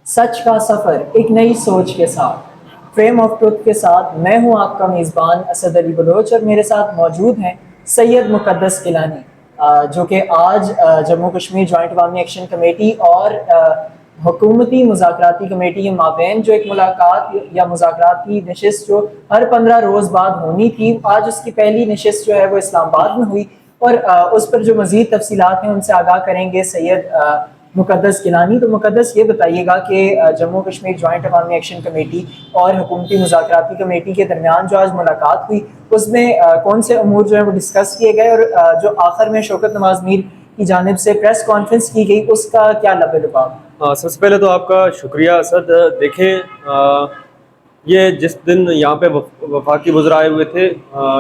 سچ کا سفر ایک نئی سوچ کے ساتھ، فریم آف ٹروتھ کے ساتھ میں ہوں آپ کا میزبان اسد علی بلوچ، اور میرے ساتھ موجود ہیں سید مقدس گیلانی، جو کہ آج جموں کشمیر جوائنٹ عوامی ایکشن کمیٹی اور حکومتی مذاکراتی کمیٹی کے مابین جو ایک ملاقات یا مذاکراتی نشست جو ہر 15 روز بعد ہونی تھی، آج اس کی پہلی نشست جو ہے وہ اسلام آباد میں ہوئی، اور اس پر جو مزید تفصیلات ہیں ان سے آگاہ کریں گے سید مقدس گیلانی۔ تو مقدس یہ بتائیے گا کہ جموں کشمیر جوائنٹ عوامی ایکشن کمیٹی اور حکومتی مذاکراتی کمیٹی کے درمیان جو آج ملاقات ہوئی اس میں کون سے امور جو ہیں وہ ڈسکس کیے گئے، اور جو آخر میں شوکت نواز میر کی جانب سے پریس کانفرنس کی گئی اس کا کیا لب لباب؟ سب سے پہلے تو آپ کا شکریہ اسد۔ دیکھیں، یہ جس دن یہاں پہ وفاقی وزراء آئے ہوئے تھے،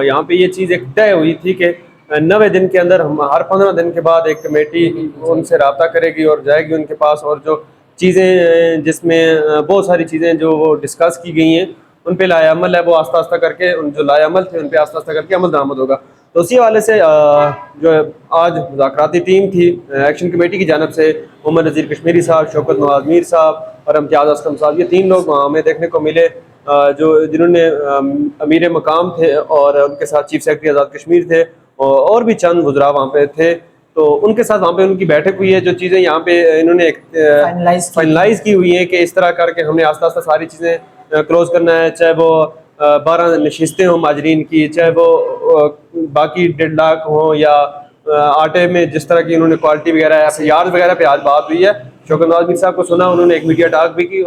یہاں پہ یہ چیز ایک طے ہوئی تھی کہ 90 دن کے اندر ہم ہر 15 دن کے بعد ایک کمیٹی ان سے رابطہ کرے گی اور جائے گی ان کے پاس، اور جو چیزیں جس میں بہت ساری چیزیں جو وہ ڈسکس کی گئی ہیں ان پہ لائے عمل ہے، وہ آہستہ آہستہ کر کے ان جو لائے عمل تھے ان پہ آہستہ آہستہ کر کے عمل درآمد ہوگا۔ تو اسی حوالے سے جو آج مذاکراتی ٹیم تھی ایکشن کمیٹی کی جانب سے، محمد نذیر کشمیری صاحب، شوکت نواز میر صاحب اور امتیاز اسلم صاحب، یہ 3 لوگ ہمیں دیکھنے کو ملے، جنہوں نے امیر مقام تھے اور ان کے ساتھ چیف سیکرٹری آزاد کشمیر تھے، اور بھی چند وزراء وہاں پہ تھے۔ تو ان کے ساتھ وہاں پہ ان کی بیٹھک ہوئی ہے، جو چیزیں یہاں پہ انہوں نے فائنلائز کی ہوئی ہیں کہ اس طرح کر کے ہم نے آہستہ آہستہ ساری چیزیں کلوز کرنا ہے، چاہے وہ 12 نشستیں ہوں مہاجرین کی، چاہے وہ باقی 1.5 لاکھ ہوں، یا آٹے میں جس طرح کی انہوں نے کوالٹی وغیرہ FIR وغیرہ پہ آج بات ہوئی ہے۔ شوکت نواز میر صاحب کو سنا، انہوں نے ایک میڈیا ٹاک بھی کی،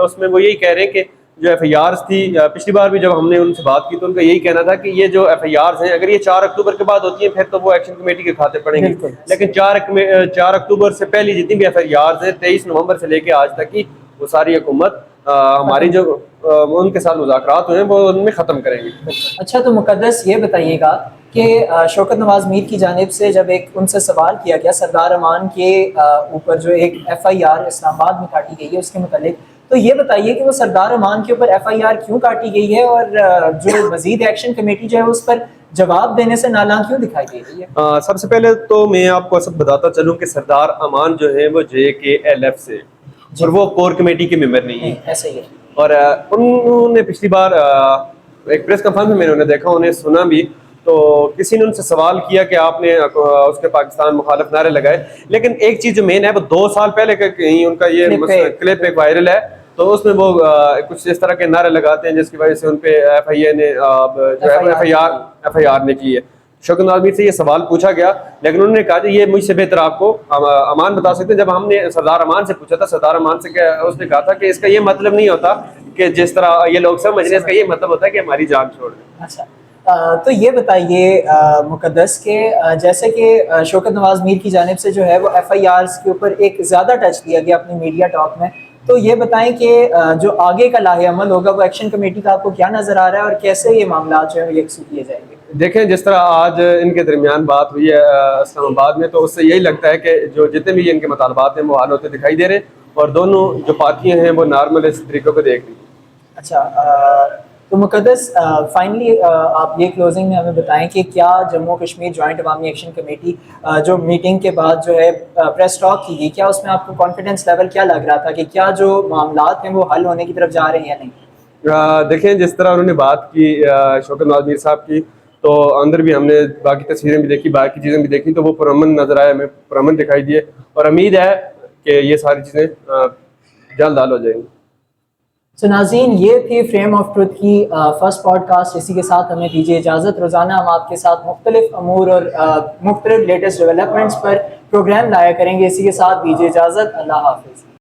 اس میں وہ یہی کہہ رہے ہیں کہ جو FIRs تھی، پچھلی بار بھی جب ہم نے ان سے بات کی تو ان کا یہی کہنا تھا کہ یہ جو FIRs ہیں اگر یہ 4 اکتوبر کے بعد ہوتی ہیں پھر تو وہ ایکشن کمیٹی کے کھاتے پڑیں گے، لیکن 4 اکتوبر سے پہلی جتنی بھی FIRs ہیں 23 نومبر سے لے کے آج تک کی، وہ ساری حکومت ہماری جو ان کے ساتھ مذاکرات ہوئے ہیں وہ ان میں ختم کریں گے۔ اچھا، تو مقدس یہ بتائیے گا کہ شوکت نواز میر کی جانب سے جب ایک ان سے سوال کیا گیا سردار امان کے اوپر جو ایک FIR اسلام آباد میں کاٹی گئی ہے اس کے متعلق، تو یہ بتائیے کہ وہ سردار امان کے اوپر FIR کیوں کاٹی گئی ہے، اور جو مزید ایکشن کمیٹی جو ہے اس پر جواب دینے سے نالاں کیوں دکھائی دے رہی ہے؟ سب سے پہلے تو میں آپ کو سب بتاتا چلوں کہ سردار امان جو ہے وہ JKLF سے، اور وہ کور کمیٹی کے ممبر نہیں ہیں، ایسا ہی ہے۔ اور انہوں نے پچھلی بار ایک پریس کانفرنس میں انہیں دیکھا، انہیں سنا بھی، تو کسی نے ان سے سوال کیا کہ آپ نے اس کے پاکستان مخالف نعرے لگائے، لیکن ایک چیز جو مین ہے وہ 2 سال پہلے کہیں ان کا یہ کلپ ایک وائرل ہے، تو اس میں وہ کچھ اس طرح کے نعرے لگاتے ہیں جس کی وجہ سے ان پہ FIA نے جو ہے FIR نے کی ہے۔ شوکت نواز میر سے یہ سوال پوچھا گیا، لیکن انہوں نے کہا کہ یہ مجھ سے بہتر آپ کو امان بتا سکتے ہیں۔ جب ہم نے سردار امان سے پوچھا تھا، سردار امان سے اس نے کہا تھا کہ اس کا یہ مطلب نہیں ہوتا کہ جس طرح یہ لوگ سمجھ رہے ہیں، اس کا یہ مطلب ہوتا ہے کہ ہماری جان چھوڑ دیں۔ اچھا، تو یہ بتائیے مقدس کہ جیسے کہ شوکت نواز میر کی جانب سے جو ہے وہ FIRs کے اوپر ایک زیادہ ٹچ دیا گیا اپنی میڈیا ٹاک میں، تو یہ بتائیں کہ جو آگے کا لاہ عمل ہوگا وہ ایکشن کمیٹی کا آپ کو کیا نظر آ رہا ہے، اور کیسے یہ معاملات جو ہیں وہ یکسو کیے جائیں گے؟ دیکھیں، جس طرح آج ان کے درمیان بات ہوئی ہے اسلام آباد میں، تو اس سے یہی لگتا ہے کہ جو جتنے بھی ان کے مطالبات ہیں وہ حل ہوتے دکھائی دے رہے ہیں، اور دونوں جو پارٹیاں ہیں وہ نارمل اس طریقوں کو دیکھ رہی ہیں۔ اچھا، تو مقدس فائنلی آپ یہ کلوزنگ میں ہمیں بتائیں کہ کیا جموں کشمیر جوائنٹ عوامی ایکشن کمیٹی جو میٹنگ کے بعد جو ہے پریس ٹاک کی گئی، کیا اس میں آپ کو کانفیڈنس لیول کیا لگ رہا تھا کہ کیا جو معاملات ہیں وہ حل ہونے کی طرف جا رہے ہیں یا نہیں؟ دیکھیں، جس طرح انہوں نے بات کی شوکت نواز میر صاحب کی، تو اندر بھی ہم نے باقی تصویریں بھی دیکھی، باقی چیزیں بھی دیکھی، تو وہ پرامن نظر آئے، ہمیں پرامن دکھائی دیے، اور امید ہے کہ یہ ساری چیزیں جلد حل ہو جائیں گی۔ تو ناظرین، یہ تھی فریم آف ٹروتھ کی فرسٹ پوڈ کاسٹ۔ اسی کے ساتھ ہمیں دیجیے اجازت۔ روزانہ ہم آپ کے ساتھ مختلف امور اور مختلف لیٹسٹ ڈیولپمنٹس پر پروگرام لایا کریں گے۔ اسی کے ساتھ دیجیے اجازت۔ اللہ حافظ۔